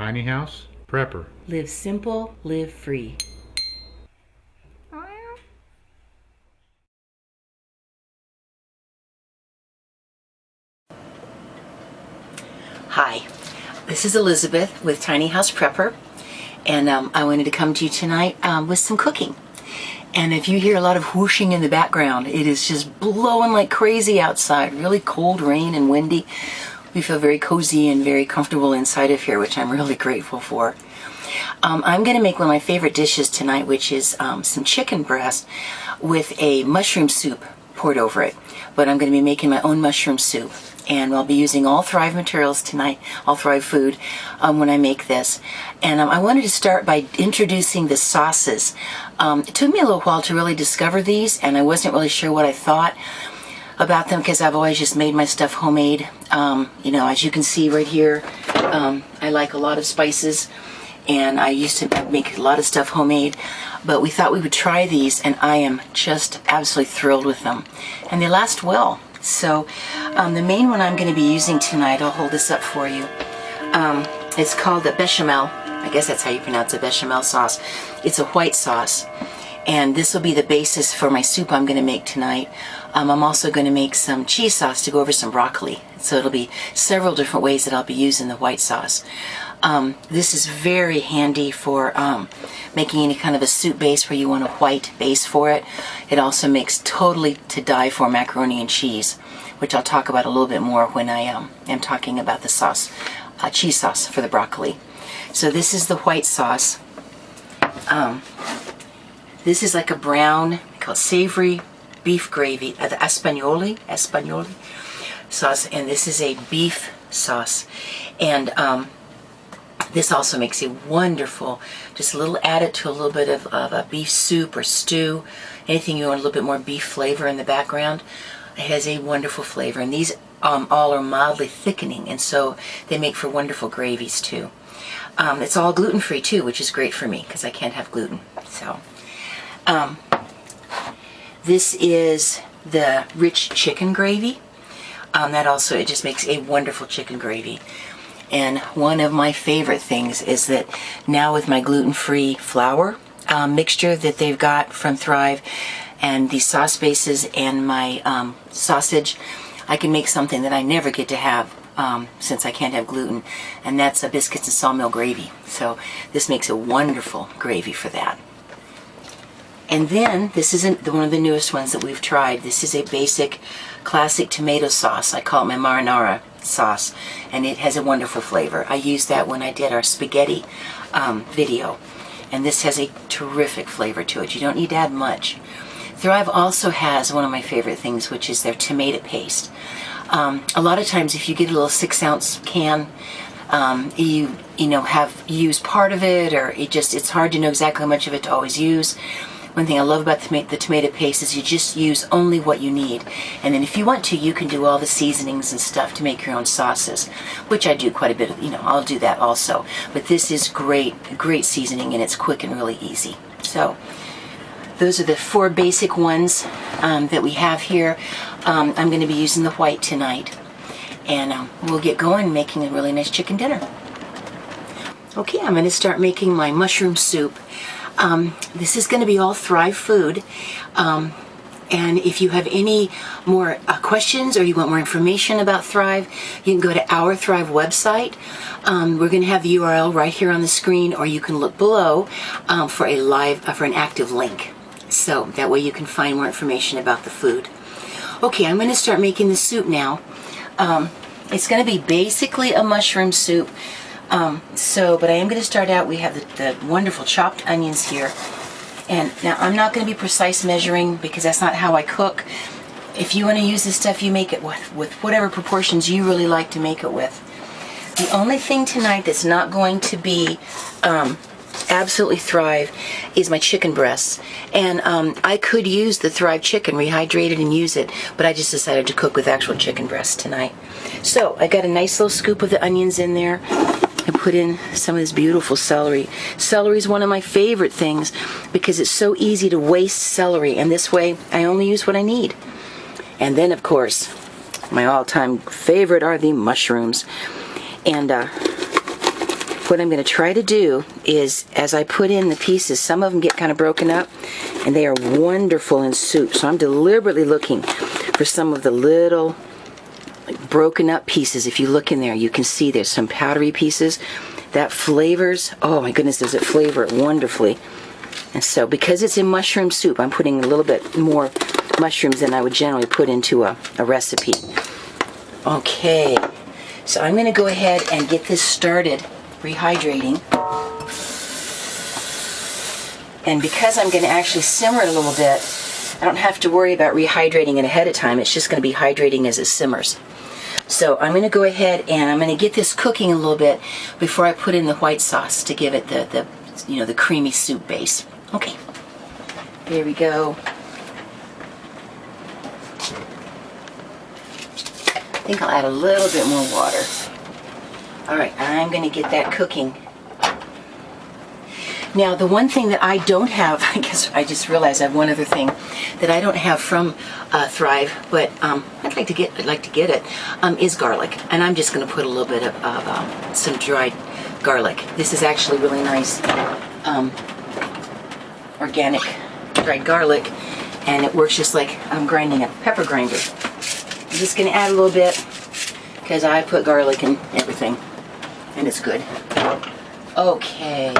Tiny House Prepper. Live simple, live free. Hi, this is Elizabeth with Tiny House Prepper, and I wanted to come to you tonight with some cooking. And if you hear a lot of whooshing in the background, it is just blowing like crazy outside. Really cold rain and windy. We feel very cozy and very comfortable inside of here, which I'm really grateful for. I'm going to make one of my favorite dishes tonight, which is some chicken breast with a mushroom soup poured over it. But I'm going to be making my own mushroom soup. And I'll be using all Thrive materials tonight, all Thrive food, when I make this. And I wanted to start by introducing the sauces. It took me a little while to really discover these, and I wasn't really sure what I thought about them because I've always just made my stuff homemade. You know, as you can see right here, I like a lot of spices, and I used to make a lot of stuff homemade. But we thought we would try these, and I am just absolutely thrilled with them. And they last well. So the main one I'm going to be using tonight, I'll hold this up for you. It's called the Béchamel. I guess that's how you pronounce it, Béchamel sauce. It's a white sauce. And this will be the basis for my soup I'm going to make tonight. I'm also going to make some cheese sauce to go over some broccoli. So it'll be several different ways that I'll be using the white sauce. This is very handy for making any kind of a soup base where you want a white base for it. It also makes totally to die for macaroni and cheese, which I'll talk about a little bit more when I am talking about the sauce, cheese sauce for the broccoli. So this is the white sauce. This is like a brown, called savory beef gravy, the Espagnoli sauce, and this is a beef sauce. And this also makes a wonderful, just a little added to a little bit of a beef soup or stew, anything you want a little bit more beef flavor in the background. It has a wonderful flavor, and these all are mildly thickening, and so they make for wonderful gravies too. It's all gluten-free too, which is great for me because I can't have gluten. So this is the rich chicken gravy. That also, it just makes a wonderful chicken gravy. And one of my favorite things is that now with my gluten-free flour mixture that they've got from Thrive and these sauce bases and my sausage, I can make something that I never get to have since I can't have gluten, and that's a biscuits and sawmill gravy. So this makes a wonderful gravy for that. And then, this isn't one of the newest ones that we've tried. This is a basic, classic tomato sauce. I call it my marinara sauce, and it has a wonderful flavor. I used that when I did our spaghetti video, and this has a terrific flavor to it. You don't need to add much. Thrive also has one of my favorite things, which is their tomato paste. A lot of times, if you get a little 6-ounce can, you have used part of it, or it's hard to know exactly how much of it to always use. One thing I love about the tomato paste is you just use only what you need. And then if you want to, you can do all the seasonings and stuff to make your own sauces, which I do quite a bit of, I'll do that also. But this is great seasoning, and it's quick and really easy. So those are the 4 basic ones that we have here. I'm going to be using the white tonight. And we'll get going making a really nice chicken dinner. Okay, I'm going to start making my mushroom soup. This is going to be all Thrive food, and if you have any more questions or you want more information about Thrive, you can go to our Thrive website. We're going to have the URL right here on the screen, or you can look below for an active link. So that way you can find more information about the food. Okay, I'm going to start making the soup now. It's going to be basically a mushroom soup. But I am going to start out, we have the wonderful chopped onions here. And now I'm not going to be precise measuring because that's not how I cook. If you want to use this stuff, you make it with whatever proportions you really like to make it with. The only thing tonight that's not going to be absolutely Thrive is my chicken breasts. And I could use the Thrive chicken, rehydrate it and use it, but I just decided to cook with actual chicken breasts tonight. So I got a nice little scoop of the onions in there. I put in some of this beautiful celery. Celery is one of my favorite things because it's so easy to waste celery, and this way I only use what I need. And then, of course, my all-time favorite are the mushrooms. And what I'm going to try to do is, as I put in the pieces, some of them get kind of broken up, and they are wonderful in soup. So I'm deliberately looking for some of the little broken up pieces. If you look in there, you can see there's some powdery pieces. That flavors, oh my goodness, does it flavor it wonderfully. And so because it's in mushroom soup, I'm putting a little bit more mushrooms than I would generally put into a recipe. Okay, so I'm going to go ahead and get this started rehydrating. And because I'm going to actually simmer it a little bit, I don't have to worry about rehydrating it ahead of time. It's just going to be hydrating as it simmers. So I'm going to go ahead and I'm going to get this cooking a little bit before I put in the white sauce to give it the creamy soup base. Okay, there we go. I think I'll add a little bit more water. All right, I'm going to get that cooking. Now, the one thing that I don't have, I guess I just realized I have one other thing that I don't have from Thrive, but I'd like to get it, is garlic. And I'm just going to put a little bit of some dried garlic. This is actually really nice organic dried garlic, and it works just like I'm grinding a pepper grinder. I'm just going to add a little bit because I put garlic in everything, and it's good. Okay.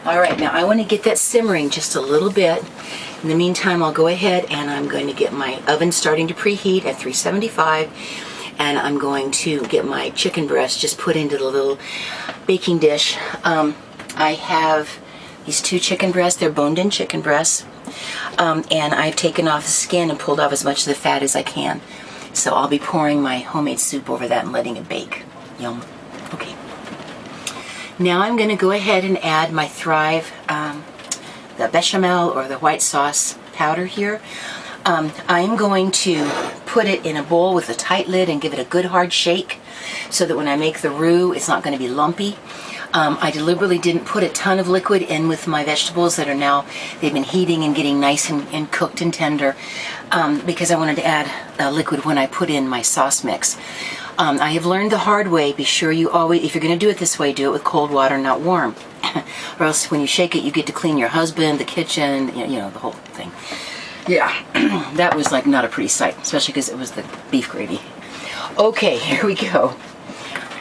All right, now I want to get that simmering just a little bit. In the meantime, I'll go ahead and I'm going to get my oven starting to preheat at 375, and I'm going to get my chicken breast just put into the little baking dish. I have these 2 chicken breasts. They're boned-in chicken breasts, and I've taken off the skin and pulled off as much of the fat as I can. So I'll be pouring my homemade soup over that and letting it bake. Yum. Okay. Now I'm going to go ahead and add my Thrive, the Béchamel or the white sauce powder here. I'm going to put it in a bowl with a tight lid and give it a good hard shake so that when I make the roux, it's not going to be lumpy. I deliberately didn't put a ton of liquid in with my vegetables that are now, they've been heating and getting nice and cooked and tender, because I wanted to add liquid when I put in my sauce mix. I have learned the hard way, be sure you always, if you're going to do it this way, do it with cold water, not warm. Or else when you shake it, you get to clean your husband, the kitchen, you know, the whole thing. Yeah, that was like not a pretty sight, especially because it was the beef gravy. Okay, here we go.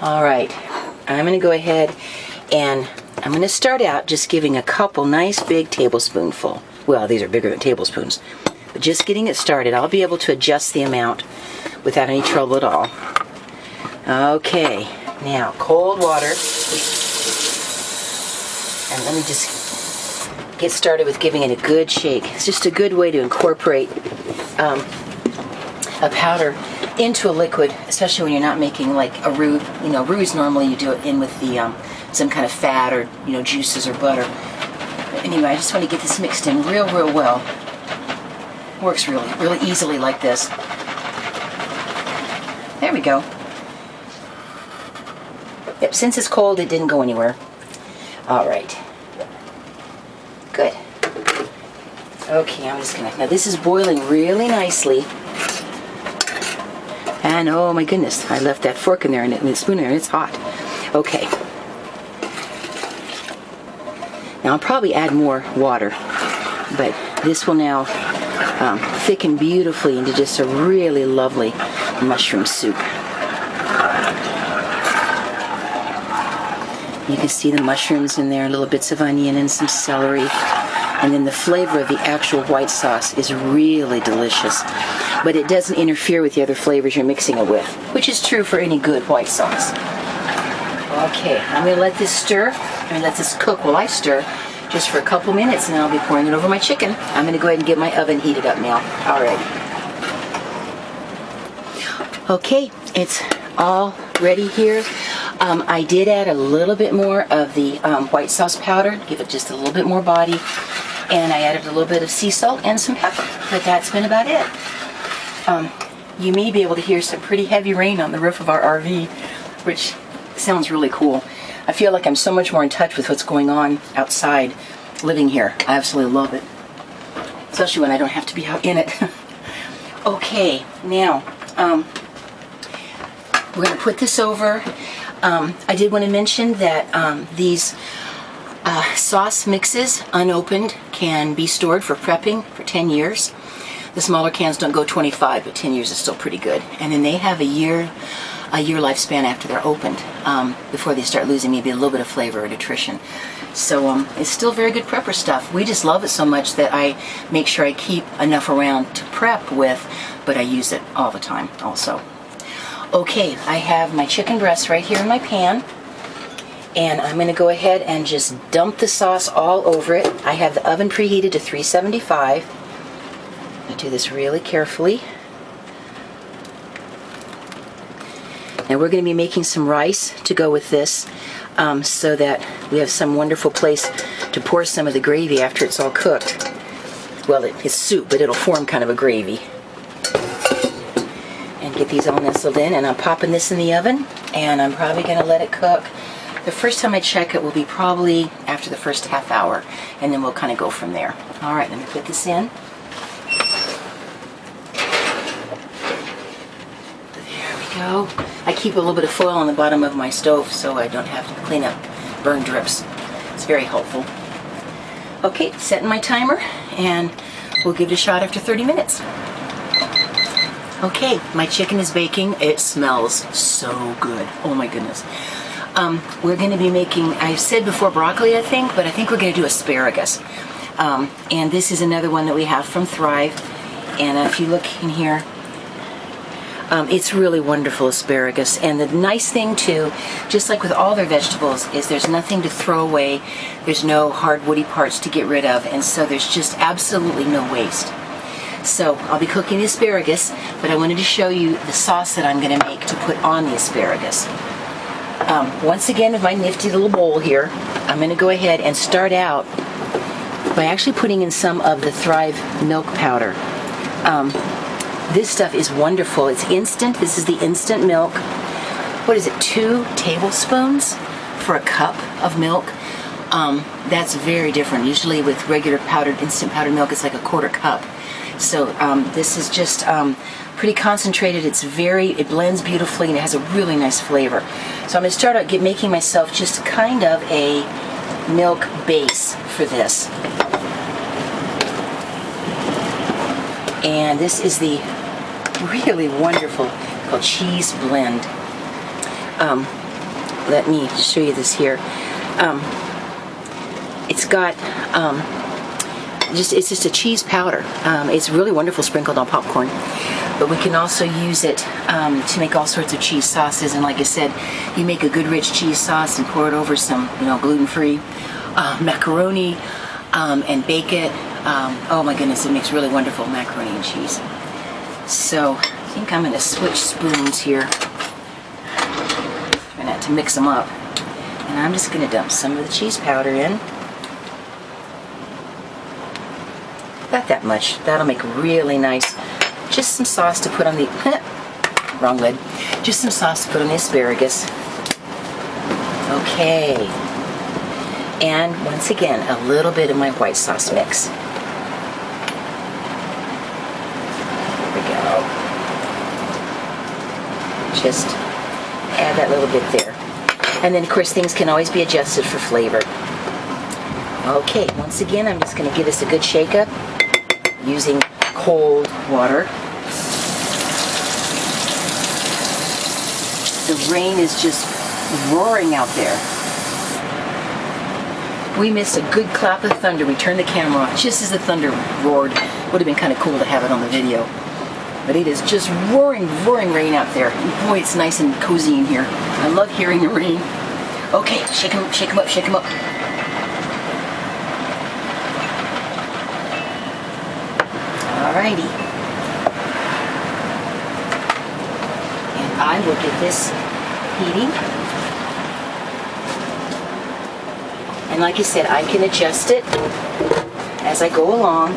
All right, I'm going to go ahead and I'm going to start out just giving a couple nice big tablespoonful. Well, these are bigger than tablespoons. But just getting it started, I'll be able to adjust the amount without any trouble at all. Okay, now cold water. And let me just get started with giving it a good shake. It's just a good way to incorporate a powder into a liquid, especially when you're not making like a roux. You know, roux normally you do it in with the some kind of fat or, you know, juices or butter. But anyway, I just want to get this mixed in real well. Works really easily like this. There we go. Yep, since it's cold, it didn't go anywhere. All right. Good. Okay, I'm just gonna, now this is boiling really nicely. And oh my goodness, I left that fork in there and the spoon in there and it's hot. Okay. Now I'll probably add more water, but this will now thicken beautifully into just a really lovely mushroom soup. You can see the mushrooms in there, little bits of onion and some celery. And then the flavor of the actual white sauce is really delicious. But it doesn't interfere with the other flavors you're mixing it with, which is true for any good white sauce. Okay, I'm going to let this stir. I'm going to let this cook while I stir just for a couple minutes, and then I'll be pouring it over my chicken. I'm going to go ahead and get my oven heated up now. All right. Okay, it's all ready here. I did add a little bit more of the white sauce powder, give it just a little bit more body, and I added a little bit of sea salt and some pepper, but that's been about it. You may be able to hear some pretty heavy rain on the roof of our RV, which sounds really cool. I feel like I'm so much more in touch with what's going on outside living here. I absolutely love it, especially when I don't have to be out in it. Okay, now we're going to put this over. I did want to mention that these sauce mixes, unopened, can be stored for prepping for 10 years. The smaller cans don't go 25, but 10 years is still pretty good. And then they have a year lifespan after they're opened, before they start losing maybe a little bit of flavor or nutrition. So it's still very good prepper stuff. We just love it so much that I make sure I keep enough around to prep with, but I use it all the time also. Okay, I have my chicken breast right here in my pan, and I'm going to go ahead and just dump the sauce all over it. I have the oven preheated to 375. I do this really carefully. Now we're going to be making some rice to go with this, so that we have some wonderful place to pour some of the gravy after it's all cooked. Well, it's soup, but it'll form kind of a gravy. And get these all nestled in, and I'm popping this in the oven, and I'm probably going to let it cook. The first time I check it will be probably after the first half hour, and then we'll kind of go from there. All right, let me put this in. There we go. I keep a little bit of foil on the bottom of my stove so I don't have to clean up burn drips. It's very helpful. Okay, setting my timer, and we'll give it a shot after 30 minutes. Okay, my chicken is baking. It smells so good. Oh my goodness. We're going to be making, I said before broccoli, I think, but I think we're going to do asparagus. And this is another one that we have from Thrive. And if you look in here, it's really wonderful asparagus. And the nice thing too, just like with all their vegetables, is there's nothing to throw away. There's no hard woody parts to get rid of. And so there's just absolutely no waste. So I'll be cooking the asparagus, but I wanted to show you the sauce that I'm going to make to put on the asparagus. Once again, with my nifty little bowl here, I'm going to go ahead and start out by actually putting in some of the Thrive milk powder. This stuff is wonderful. It's instant. This is the instant milk. What is it, 2 tablespoons for a cup of milk? That's very different. Usually with regular powdered, instant powdered milk, it's like a 1/4 cup. So this is just pretty concentrated. It blends beautifully, and it has a really nice flavor. So I'm going to start out making myself just kind of a milk base for this. And this is the really wonderful called cheese blend. Let me show you this here. It's got it's just a cheese powder. It's really wonderful sprinkled on popcorn, but we can also use it to make all sorts of cheese sauces. And like I said, you make a good rich cheese sauce and pour it over some, gluten-free macaroni and bake it. Oh my goodness, it makes really wonderful macaroni and cheese. So I think I'm going to switch spoons here. Try not to mix them up. And I'm just going to dump some of the cheese powder in. Not that much. That'll make really nice. Just some sauce to put on the wrong lid. Just some sauce to put on the asparagus. Okay. And once again, a little bit of my white sauce mix. There we go. Just add that little bit there. And then of course things can always be adjusted for flavor. Okay, once again, I'm just going to give this a good shake up using cold water. The rain is just roaring out there. We missed a good clap of thunder. We turned the camera off just as the thunder roared. Would have been kind of cool to have it on the video. But it is just roaring, roaring rain out there. And boy, it's nice and cozy in here. I love hearing the rain. Okay, shake them up, shake them up, shake them up. Alrighty. And I will get this heating. And like I said, I can adjust it as I go along.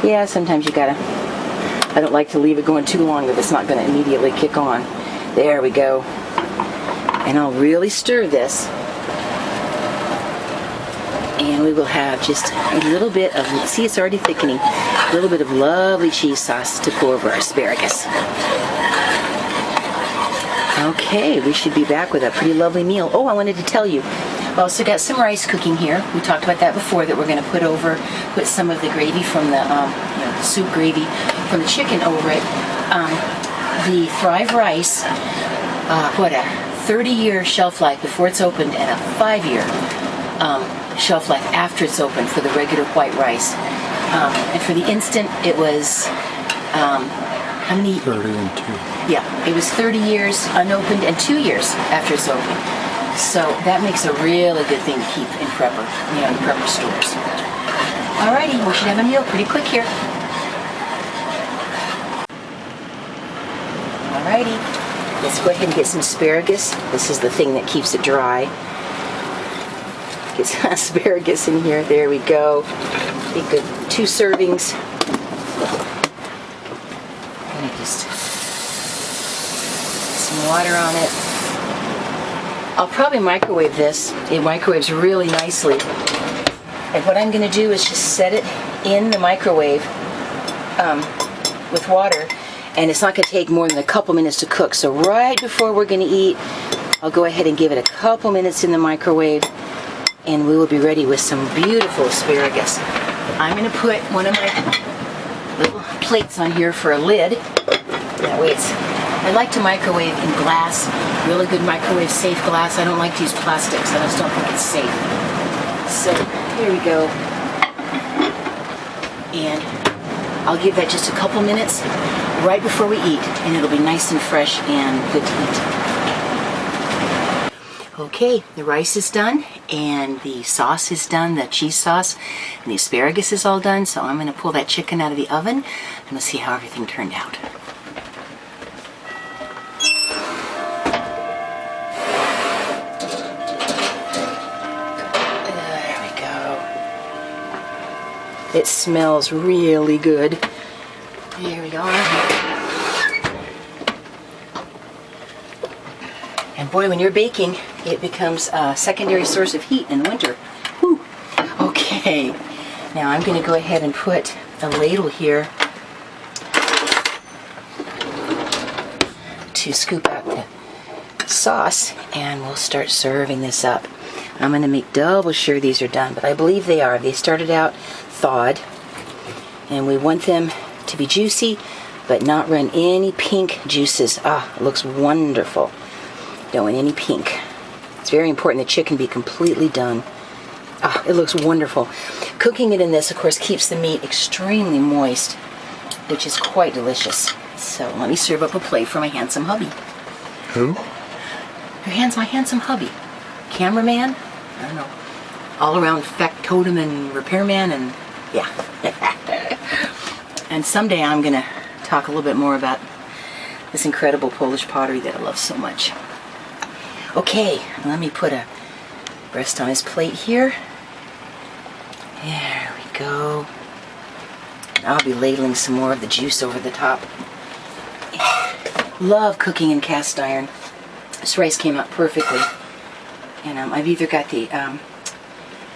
Yeah, sometimes you gotta, I don't like to leave it going too long if it's not gonna immediately kick on. There we go. And I'll really stir this. And we will have just a little bit of, see, it's already thickening, a little bit of lovely cheese sauce to pour over our asparagus. Okay, we should be back with a pretty lovely meal. Oh, I wanted to tell you, I also got some rice cooking here. We talked about that before, that we're going to put some of the gravy from the soup gravy from the chicken over it. The Thrive rice, a 30-year shelf life before it's opened and a 5-year shelf life after it's opened for the regular white rice. And for the instant, it was, how many? 30 and 2. Yeah, it was 30 years unopened and 2 years after it's opened. So that makes a really good thing to keep in prepper, in prepper stores. Alrighty, we should have a meal pretty quick here. Alrighty, let's go ahead and get some asparagus. This is the thing that keeps it dry. Get some asparagus in here. There we go. Take good 2 servings. And just some water on it. I'll probably microwave this. It microwaves really nicely. And what I'm going to do is just set it in the microwave with water. And it's not going to take more than a couple minutes to cook. So right before we're going to eat, I'll go ahead and give it a couple minutes in the microwave. And we will be ready with some beautiful asparagus. I'm going to put one of my little plates on here for a lid. That way I like to microwave in glass, really good microwave safe glass. I don't like to use plastics. I just don't think it's safe. So here we go. And I'll give that just a couple minutes right before we eat, and it'll be nice and fresh and good to eat. Okay, the rice is done, and the sauce is done, the cheese sauce, and the asparagus is all done, so I'm going to pull that chicken out of the oven, and we'll see how everything turned out. There we go. It smells really good. Here we go. And boy, when you're baking, it becomes a secondary source of heat in the winter. Whew. Okay, now I'm going to go ahead and put a ladle here to scoop out the sauce, and we'll start serving this up. I'm going to make double sure these are done, but I believe they are. They started out thawed, and we want them to be juicy, but not run any pink juices. Ah, it looks wonderful. Don't want any pink. It's very important the chicken be completely done. Ah, it looks wonderful. Cooking it in this, of course, keeps the meat extremely moist, which is quite delicious. So let me serve up a plate for my handsome hubby. Who? My handsome hubby. Cameraman? I don't know. All-around factotum and repairman, and yeah. And someday I'm going to talk a little bit more about this incredible Polish pottery that I love so much. Okay, let me put a breast on his plate here. There we go. I'll be ladling some more of the juice over the top. Love cooking in cast iron. This rice came out perfectly. And I've either got the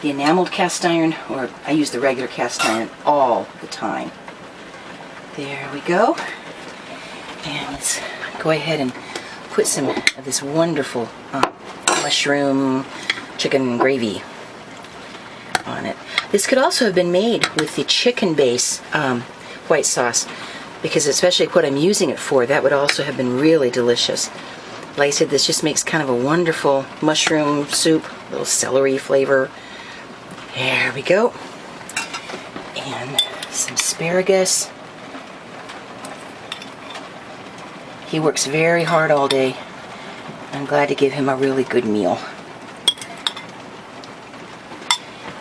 enameled cast iron, or I use the regular cast iron all the time. There we go. And let's go ahead and put some of this wonderful mushroom chicken gravy on it. This could also have been made with the chicken base white sauce, because especially what I'm using it for, that would also have been really delicious. Like I said, this just makes kind of a wonderful mushroom soup, a little celery flavor. There we go. And some asparagus. He works very hard all day. I'm glad to give him a really good meal.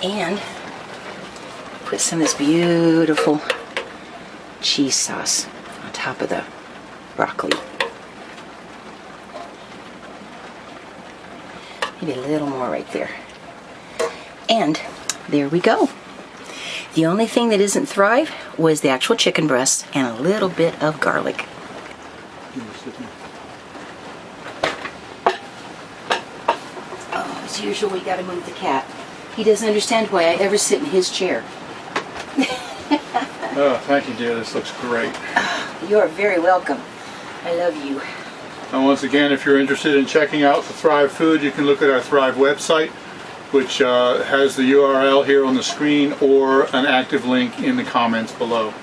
And put some of this beautiful cheese sauce on top of the broccoli. Maybe a little more right there. And there we go. The only thing that isn't Thrive was the actual chicken breast and a little bit of garlic. Oh, as usual, we gotta move the cat. He doesn't understand why I ever sit in his chair. Oh, thank you, dear. This looks great. You're very welcome. I love you. And once again, if you're interested in checking out the Thrive food, you can look at our Thrive website, which has the URL here on the screen or an active link in the comments below.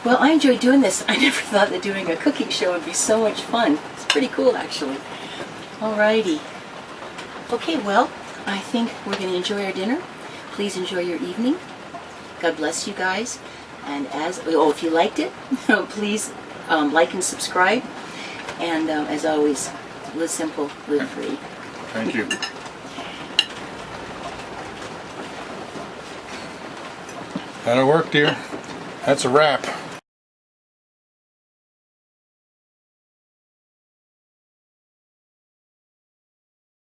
Well, I enjoy doing this. I never thought that doing a cooking show would be so much fun. It's pretty cool, actually. Alrighty. Okay, well, I think we're going to enjoy our dinner. Please enjoy your evening. God bless you guys. And if you liked it, please like and subscribe. And as always, live simple, live free. Thank you. That'll work, dear. That's a wrap.